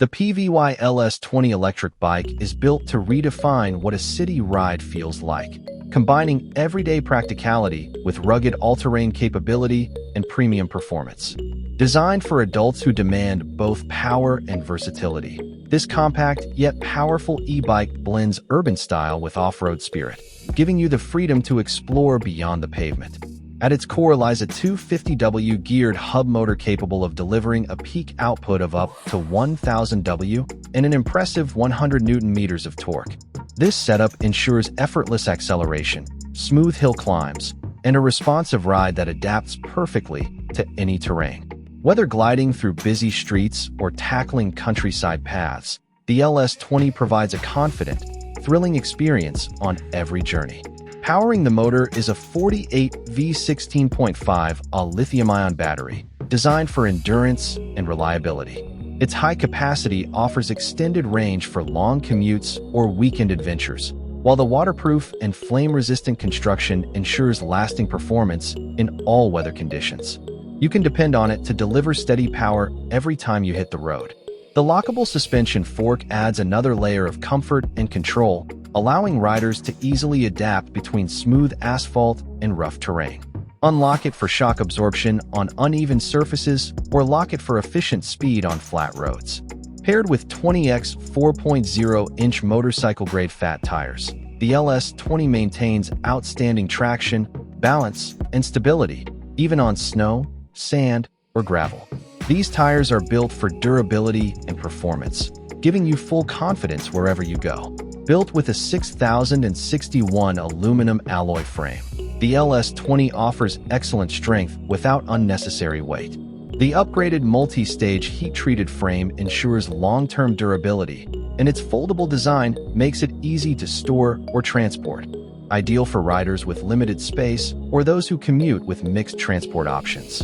The PVY LS20 electric bike is built to redefine what a city ride feels like, combining everyday practicality with rugged all-terrain capability and premium performance. Designed for adults who demand both power and versatility, this compact yet powerful e-bike blends urban style with off-road spirit, giving you the freedom to explore beyond the pavement. At its core lies a 250W geared hub motor capable of delivering a peak output of up to 1000 W and an impressive 100 Nm of torque. This setup ensures effortless acceleration, smooth hill climbs, and a responsive ride that adapts perfectly to any terrain. Whether gliding through busy streets or tackling countryside paths, the LS20 provides a confident, thrilling experience on every journey. Powering the motor is a 48V 16.5AH lithium-ion battery, designed for endurance and reliability. Its high capacity offers extended range for long commutes or weekend adventures, while the waterproof and flame-resistant construction ensures lasting performance in all weather conditions. You can depend on it to deliver steady power every time you hit the road. The lockable suspension fork adds another layer of comfort and control, allowing riders to easily adapt between smooth asphalt and rough terrain. Unlock it for shock absorption on uneven surfaces or lock it for efficient speed on flat roads. Paired with 20x 4.0-inch motorcycle-grade fat tires, the LS20 maintains outstanding traction, balance, and stability, even on snow, sand, or gravel. These tires are built for durability and performance, giving you full confidence wherever you go. Built with a 6061 aluminum alloy frame, the LS20 offers excellent strength without unnecessary weight. The upgraded multi-stage heat-treated frame ensures long-term durability, and its foldable design makes it easy to store or transport, ideal for riders with limited space or those who commute with mixed transport options.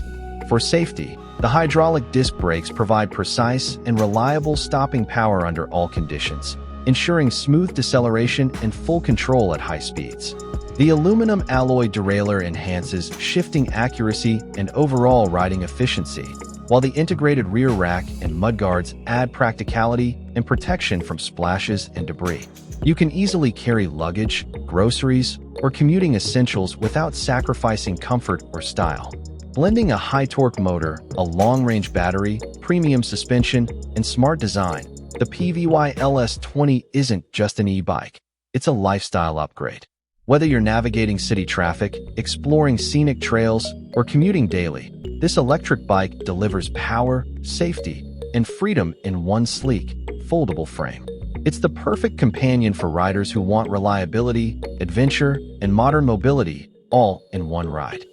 For safety, the hydraulic disc brakes provide precise and reliable stopping power under all conditions, ensuring smooth deceleration and full control at high speeds. The aluminum alloy derailleur enhances shifting accuracy and overall riding efficiency, while the integrated rear rack and mudguards add practicality and protection from splashes and debris. You can easily carry luggage, groceries, or commuting essentials without sacrificing comfort or style. Blending a high-torque motor, a long-range battery, premium suspension, and smart design, the PVY LS20 isn't just an e-bike, it's a lifestyle upgrade. Whether you're navigating city traffic, exploring scenic trails, or commuting daily, this electric bike delivers power, safety, and freedom in one sleek, foldable frame. It's the perfect companion for riders who want reliability, adventure, and modern mobility, all in one ride.